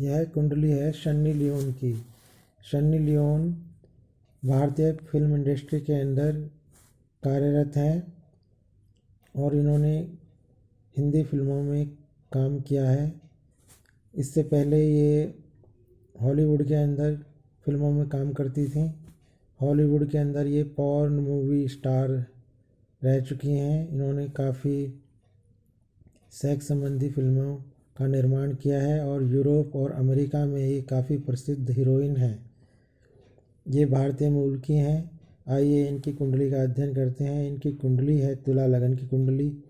यह कुंडली है सन्नी लियोन की। सन्नी लियोन भारतीय फिल्म इंडस्ट्री के अंदर कार्यरत हैं और इन्होंने हिंदी फिल्मों में काम किया है। इससे पहले ये हॉलीवुड के अंदर फिल्मों में काम करती थी। हॉलीवुड के अंदर ये पॉर्न मूवी स्टार रह चुकी हैं। इन्होंने काफ़ी सेक्स संबंधी फिल्मों का निर्माण किया है और यूरोप और अमेरिका में ये काफ़ी प्रसिद्ध हीरोइन हैं। ये भारतीय मूल की हैं। आइए इनकी कुंडली का अध्ययन करते हैं। इनकी कुंडली है तुला लगन की कुंडली।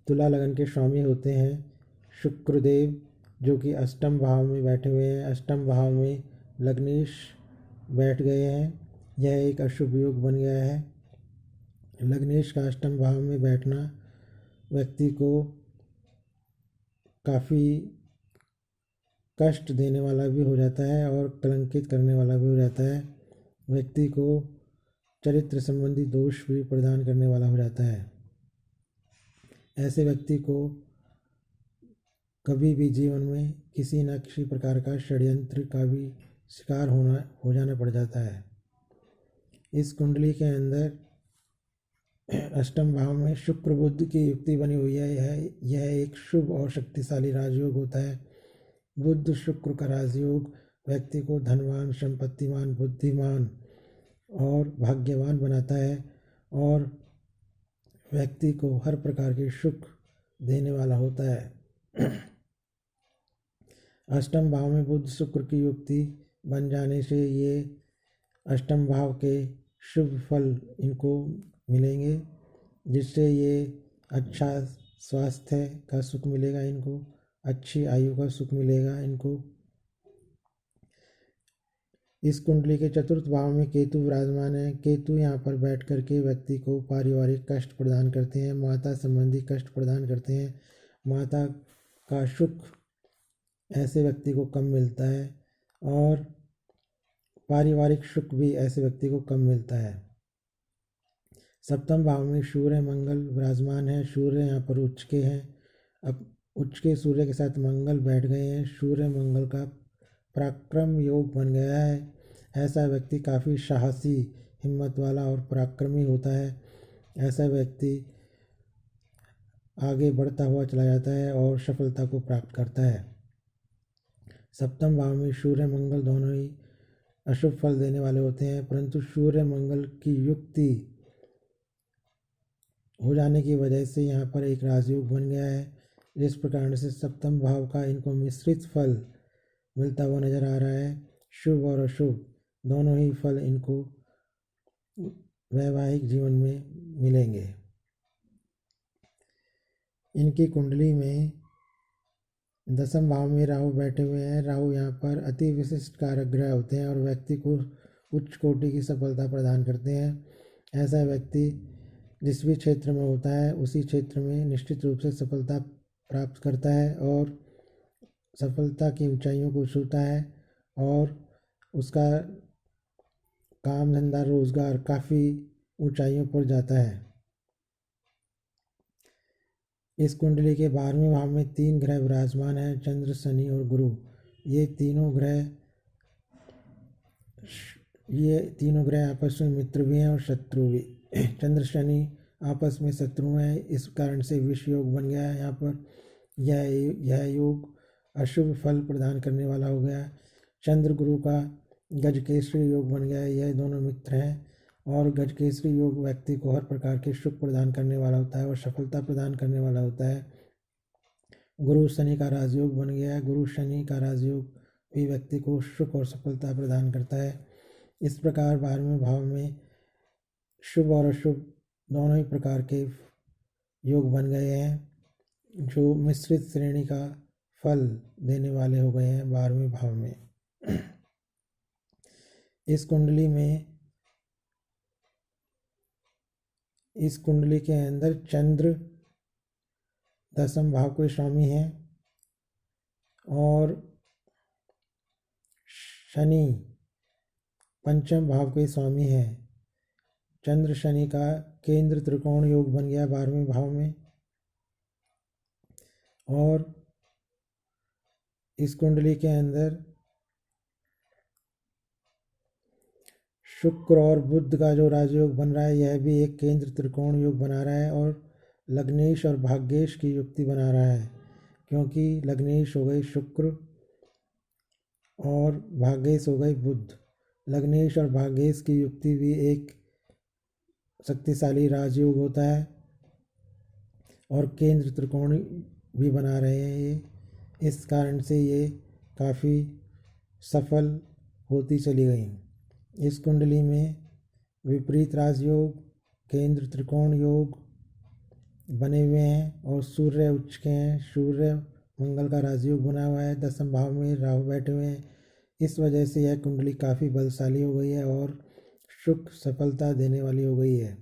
तुला लगन के स्वामी होते हैं शुक्रदेव, जो कि अष्टम भाव में बैठे हुए हैं। अष्टम भाव में लग्नेश बैठ गए हैं। यह एक अशुभ योग बन गया है। लग्नेश का अष्टम भाव में बैठना व्यक्ति को काफ़ी कष्ट देने वाला भी हो जाता है और कलंकित करने वाला भी हो जाता है। व्यक्ति को चरित्र संबंधी दोष भी प्रदान करने वाला हो जाता है। ऐसे व्यक्ति को कभी भी जीवन में किसी न किसी प्रकार का षड्यंत्र का भी शिकार हो जाना पड़ जाता है। इस कुंडली के अंदर अष्टम भाव में शुक्र बुध की युक्ति बनी हुई है। यह एक शुभ और शक्तिशाली राजयोग होता है। बुध शुक्र का राजयोग व्यक्ति को धनवान, संपत्तिमान, बुद्धिमान और भाग्यवान बनाता है और व्यक्ति को हर प्रकार के सुख देने वाला होता है। अष्टम भाव में बुध शुक्र की युक्ति बन जाने से ये अष्टम भाव के शुभ फल इनको मिलेंगे, जिससे ये अच्छा स्वास्थ्य का सुख मिलेगा, इनको अच्छी आयु का सुख मिलेगा इनको। इस कुंडली के चतुर्थ भाव में केतु विराजमान है। केतु यहाँ पर बैठ करके व्यक्ति को पारिवारिक कष्ट प्रदान करते हैं, माता संबंधी कष्ट प्रदान करते हैं। माता का सुख ऐसे व्यक्ति को कम मिलता है और पारिवारिक सुख भी ऐसे व्यक्ति को कम मिलता है। सप्तम भाव में सूर्य मंगल विराजमान है। सूर्य यहाँ पर उच्च के हैं। अब उच्च के सूर्य के साथ मंगल बैठ गए हैं। सूर्य मंगल का पराक्रम योग बन गया है। ऐसा व्यक्ति काफ़ी साहसी, हिम्मत वाला और पराक्रमी होता है। ऐसा व्यक्ति आगे बढ़ता हुआ चला जाता है और सफलता को प्राप्त करता है। सप्तम भाव में सूर्य मंगल दोनों ही अशुभ फल देने वाले होते हैं, परंतु सूर्य मंगल की युक्ति हो जाने की वजह से यहाँ पर एक राजयोग बन गया है, जिस प्रकार से सप्तम भाव का इनको मिश्रित फल मिलता हुआ नजर आ रहा है। शुभ और अशुभ दोनों ही फल इनको वैवाहिक जीवन में मिलेंगे। इनकी कुंडली में दसम भाव में राहु बैठे हुए हैं। राहु यहाँ पर अति विशिष्ट कारक ग्रह होते हैं और व्यक्ति को उच्च कोटि की सफलता प्रदान करते हैं। ऐसा व्यक्ति जिस भी क्षेत्र में होता है उसी क्षेत्र में निश्चित रूप से सफलता प्राप्त करता है और सफलता की ऊंचाइयों को छूता है और उसका काम धंधा रोजगार काफ़ी ऊंचाइयों पर जाता है। इस कुंडली के 12वें भाव में 3 ग्रह विराजमान हैं, चंद्र, शनि और गुरु। ये तीनों ग्रह आपस में मित्र भी हैं और शत्रु भी। चंद्र शनि आपस में शत्रु हैं, इस कारण से विष योग बन गया है। यहाँ पर यह योग अशुभ फल प्रदान करने वाला हो गया। चंद्र गुरु का गजकेसरी योग बन गया है। यह दोनों मित्र हैं और गजकेसरी योग व्यक्ति को हर प्रकार के सुख प्रदान करने वाला होता है और सफलता प्रदान करने वाला होता है। गुरु शनि का राजयोग बन गया है। गुरु शनि का राजयोग भी व्यक्ति को सुख और सफलता प्रदान करता है। इस प्रकार 12वें भाव में शुभ और अशुभ दोनों ही प्रकार के योग बन गए हैं, जो मिश्रित श्रेणी का फल देने वाले हो गए हैं 12वें भाव में। इस कुंडली के अंदर चंद्र दसम भाव के स्वामी हैं और शनि पंचम भाव के स्वामी हैं। चंद्र शनि का केंद्र त्रिकोण योग बन गया 12वें भाव में और इस कुंडली के अंदर शुक्र और बुध का जो राजयोग बन रहा है यह भी एक केंद्र त्रिकोण योग बना रहा है और लग्नेश और भाग्येश की युक्ति बना रहा है, क्योंकि लग्नेश हो गई शुक्र और भाग्येश हो गई बुध। लग्नेश और भाग्येश की युक्ति भी एक शक्तिशाली राजयोग होता है और केंद्र त्रिकोण भी बना रहे हैं ये, इस कारण से ये काफ़ी सफल होती चली गई। इस कुंडली में विपरीत राजयोग, केंद्र त्रिकोण योग बने हुए हैं और सूर्य उच्च के हैं। सूर्य मंगल का राजयोग बना हुआ है, 10वें भाव में राहु बैठे हुए हैं। इस वजह से यह कुंडली काफ़ी बलशाली हो गई है और सुख सफलता देने वाली हो गई है।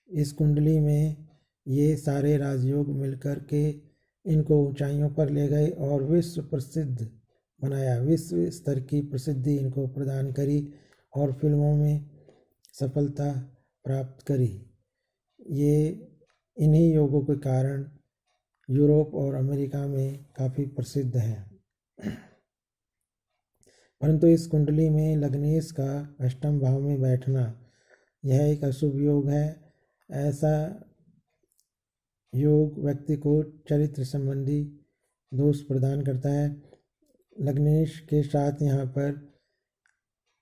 इस कुंडली में ये सारे राजयोग मिलकर के इनको ऊंचाइयों पर ले गए और विश्व प्रसिद्ध बनाया, विश्व स्तर की प्रसिद्धि इनको प्रदान करी और फिल्मों में सफलता प्राप्त करी। ये इन्हीं योगों के कारण यूरोप और अमेरिका में काफ़ी प्रसिद्ध हैं। परंतु इस कुंडली में लग्नेश का अष्टम भाव में बैठना यह एक अशुभ योग है। ऐसा योग व्यक्ति को चरित्र संबंधी दोष प्रदान करता है। लग्नेश के साथ यहाँ पर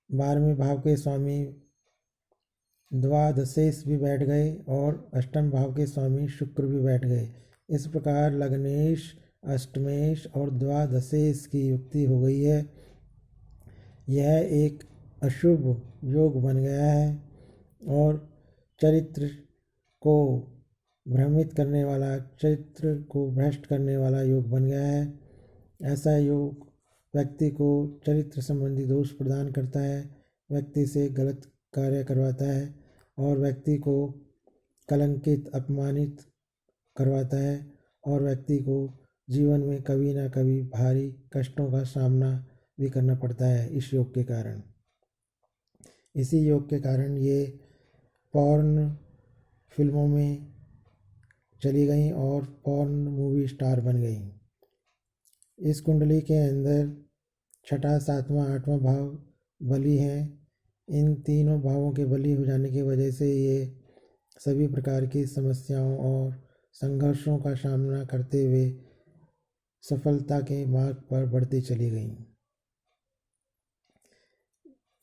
12वें भाव के स्वामी द्वादशेश भी बैठ गए और अष्टम भाव के स्वामी शुक्र भी बैठ गए। इस प्रकार लग्नेश, अष्टमेश और द्वादशेश की युक्ति हो गई है। यह एक अशुभ योग बन गया है और चरित्र को भ्रमित करने वाला, चरित्र को भ्रष्ट करने वाला योग बन गया है। ऐसा योग व्यक्ति को चरित्र संबंधी दोष प्रदान करता है, व्यक्ति से गलत कार्य करवाता है और व्यक्ति को कलंकित, अपमानित करवाता है और व्यक्ति को जीवन में कभी ना कभी भारी कष्टों का सामना भी करना पड़ता है इस योग के कारण। इसी योग के कारण ये पॉर्न फिल्मों में चली गई और पॉर्न मूवी स्टार बन गई। इस कुंडली के अंदर छठा, सातवां, आठवां भाव बली हैं। इन तीनों भावों के बली हो जाने की वजह से ये सभी प्रकार की समस्याओं और संघर्षों का सामना करते हुए सफलता के मार्ग पर बढ़ती चली गई।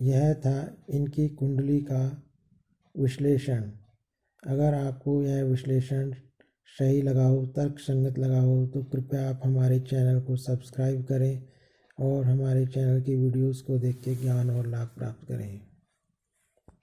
यह था इनकी कुंडली का विश्लेषण। अगर आपको यह विश्लेषण सही लगा हो, तर्क संगत लगा हो, तो कृपया आप हमारे चैनल को सब्सक्राइब करें और हमारे चैनल की वीडियोस को देख के ज्ञान और लाभ प्राप्त करें।